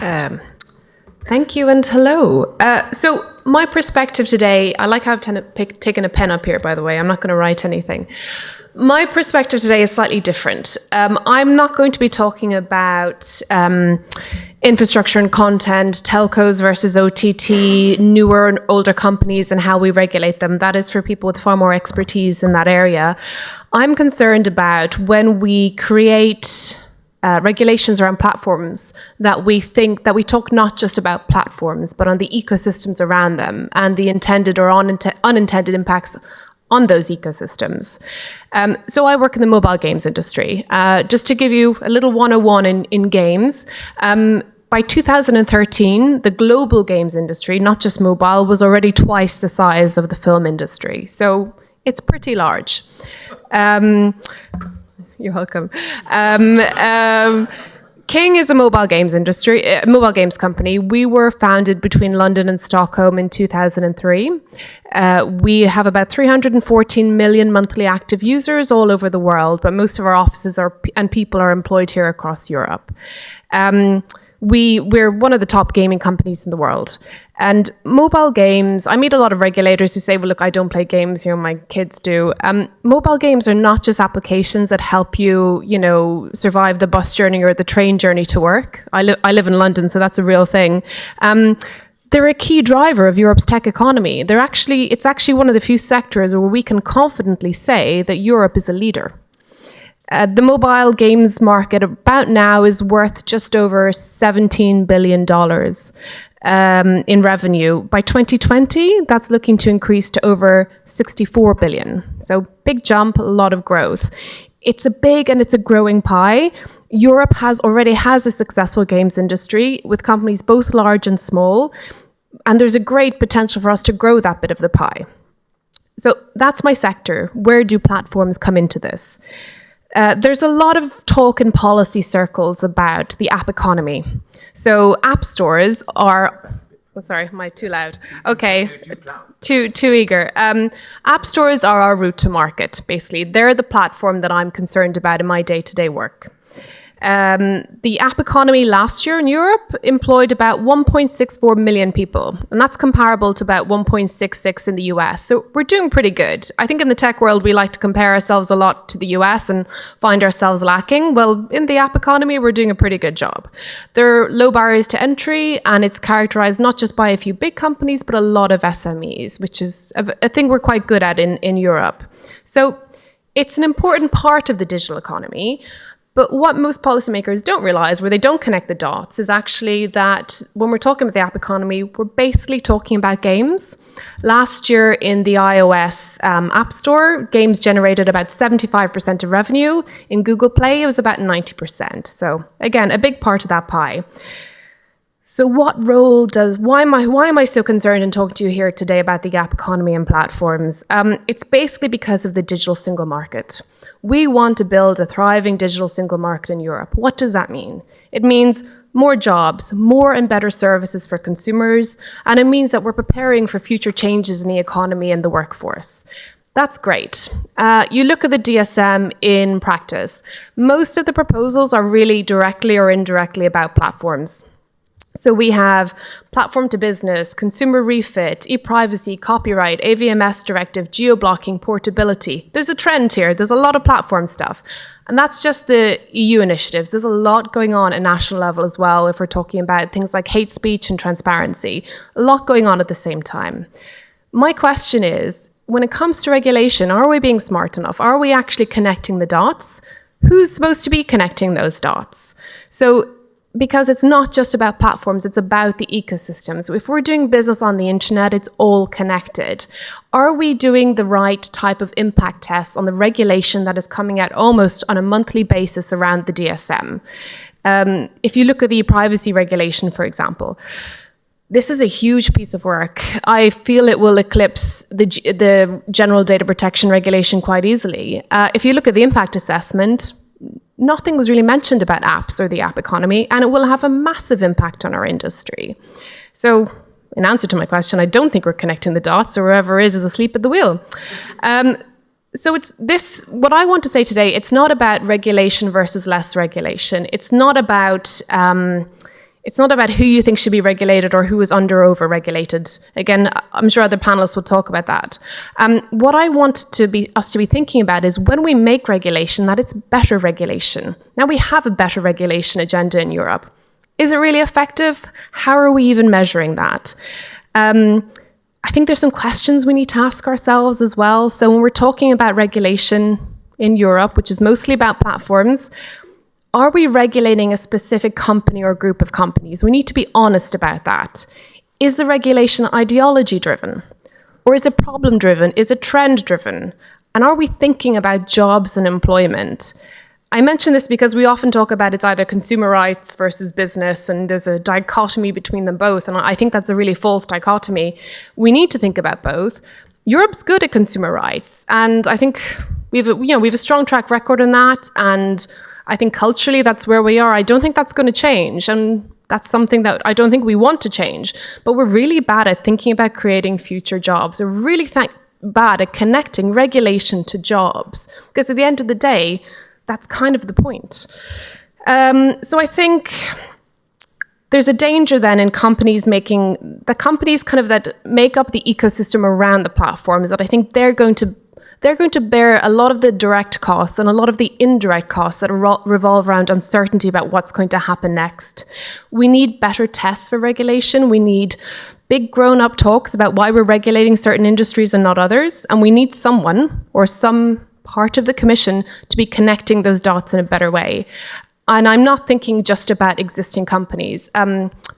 Um, Thank you and hello. So my perspective today, I like how I've taken a pen up here, by the way. I'm not going to write anything. My perspective today is slightly different. I'm not going to be talking about infrastructure and content, telcos versus OTT, newer and older companies and how we regulate them. That is for people with far more expertise in that area. I'm concerned about when we create regulations around platforms that we talk not just about platforms, but on the ecosystems around them and the intended or unintended impacts on those ecosystems. So I work in the mobile games industry. Just to give you a little 101 in games, by 2013, the global games industry, not just mobile, was already twice the size of the film industry. So it's pretty large. You're welcome. King is a mobile games company. We were founded between London and Stockholm in 2003. We have about 314 million monthly active users all over the world, but most of our offices and people are employed here across Europe. We're one of the top gaming companies in the world. And mobile games, I meet a lot of regulators who say, well, look, I don't play games, my kids do. Mobile games are not just applications that help you, survive the bus journey or the train journey to work. I live in London, so that's a real thing. They're a key driver of Europe's tech economy. It's actually one of the few sectors where we can confidently say that Europe is a leader. The mobile games market about now is worth just over $17 billion in revenue. By 2020, that's looking to increase to over 64 billion. So big jump, a lot of growth. It's a big and it's a growing pie. Europe already has a successful games industry with companies both large and small. And there's a great potential for us to grow that bit of the pie. So that's my sector. Where do platforms come into this? There's a lot of talk in policy circles about the app economy. So app stores are... Oh, sorry, am I too loud? Okay, too eager. App stores are our route to market, basically. They're the platform that I'm concerned about in my day-to-day work. The app economy last year in Europe employed about 1.64 million people, and that's comparable to about 1.66 in the US. So we're doing pretty good. I think in the tech world, we like to compare ourselves a lot to the US and find ourselves lacking. Well, in the app economy, we're doing a pretty good job. There are low barriers to entry, and it's characterized not just by a few big companies, but a lot of SMEs, which is a thing we're quite good at in Europe. So it's an important part of the digital economy. But what most policymakers don't realize, where they don't connect the dots, is actually that when we're talking about the app economy, we're basically talking about games. Last year in the iOS App Store, games generated about 75% of revenue. In Google Play, it was about 90%. So again, a big part of that pie. So why am I so concerned and talking to you here today about the app economy and platforms? It's basically because of the digital single market. We want to build a thriving digital single market in Europe. What does that mean? It means more jobs, more and better services for consumers, and it means that we're preparing for future changes in the economy and the workforce. That's great. You look at the DSM in practice. Most of the proposals are really directly or indirectly about platforms. So we have platform to business, consumer refit, e-privacy, copyright, AVMS directive, geo-blocking, portability. There's a trend here. There's a lot of platform stuff. And that's just the EU initiatives. There's a lot going on at national level as well if we're talking about things like hate speech and transparency. A lot going on at the same time. My question is, when it comes to regulation, are we being smart enough? Are we actually connecting the dots? Who's supposed to be connecting those dots? So because it's not just about platforms, it's about the ecosystems. If we're doing business on the internet, it's all connected. Are we doing the right type of impact tests on the regulation that is coming out almost on a monthly basis around the DSM? If you look at the privacy regulation, for example, this is a huge piece of work. I feel it will eclipse the general data protection regulation quite easily. If you look at the impact assessment, nothing was really mentioned about apps or the app economy, and it will have a massive impact on our industry. So in answer to my question, I don't think we're connecting the dots, or whoever is asleep at the wheel. So it's this, what I want to say today, it's not about regulation versus less regulation. It's not about It's not about who you think should be regulated or who is under or over-regulated. Again, I'm sure other panelists will talk about that. What I want us to be thinking about is when we make regulation, that it's better regulation. Now we have a better regulation agenda in Europe. Is it really effective? How are we even measuring that? I think there's some questions we need to ask ourselves as well. So when we're talking about regulation in Europe, which is mostly about platforms, are we regulating a specific company or group of companies? We need to be honest about that. Is the regulation ideology-driven? Or is it problem-driven? Is it trend-driven? And are we thinking about jobs and employment? I mention this because we often talk about it's either consumer rights versus business, and there's a dichotomy between them both. And I think that's a really false dichotomy. We need to think about both. Europe's good at consumer rights, and I think we have a strong track record in that. And I think culturally that's where we are. I don't think that's going to change. And that's something that I don't think we want to change. But we're really bad at thinking about creating future jobs. We're really bad at connecting regulation to jobs. Because at the end of the day, that's kind of the point. So I think there's a danger then in companies that make up the ecosystem around the platforms, that I think they're going to bear a lot of the direct costs and a lot of the indirect costs that revolve around uncertainty about what's going to happen next. We need better tests for regulation. We need big grown-up talks about why we're regulating certain industries and not others. And we need someone or some part of the Commission to be connecting those dots in a better way. And I'm not thinking just about existing companies.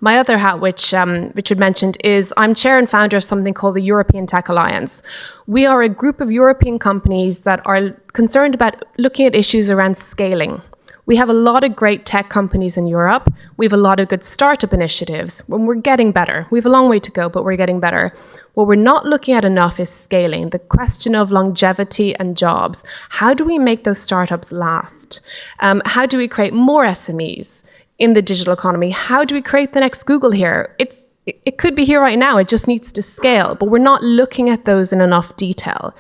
My other hat, which Richard mentioned, is I'm chair and founder of something called the European Tech Alliance. We are a group of European companies that are concerned about looking at issues around scaling. We have a lot of great tech companies in Europe. We have a lot of good startup initiatives. When we're getting better. We have a long way to go, but we're getting better. What we're not looking at enough is scaling, the question of longevity and jobs. How do we make those startups last? How do we create more SMEs in the digital economy? How do we create the next Google here? It could be here right now, it just needs to scale, but we're not looking at those in enough detail.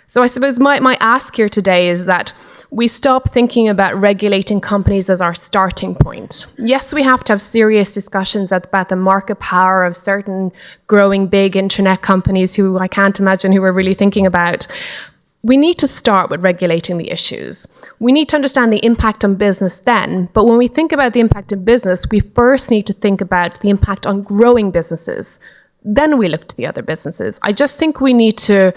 So I suppose my ask here today is that we stop thinking about regulating companies as our starting point. Yes, we have to have serious discussions about the market power of certain growing big internet companies who I can't imagine who we're really thinking about. We need to start with regulating the issues. We need to understand the impact on business then, but when we think about the impact on business, we first need to think about the impact on growing businesses. Then we look to the other businesses. I just think we need to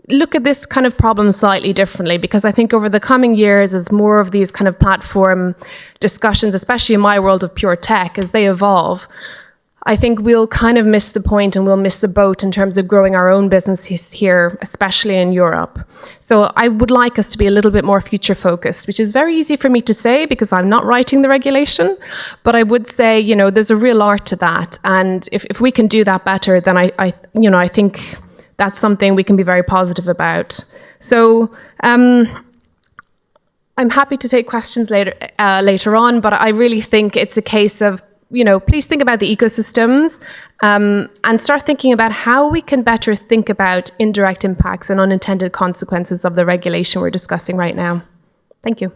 look at this kind of problem slightly differently, because I think over the coming years, as more of these kind of platform discussions, especially in my world of pure tech, as they evolve, I think we'll kind of miss the point and we'll miss the boat in terms of growing our own businesses here, especially in Europe. So I would like us to be a little bit more future focused, which is very easy for me to say because I'm not writing the regulation. But I would say, there's a real art to that. And if we can do that better, then I think that's something we can be very positive about. So I'm happy to take questions later on, but I really think it's a case of, please think about the ecosystems and start thinking about how we can better think about indirect impacts and unintended consequences of the regulation we're discussing right now. Thank you.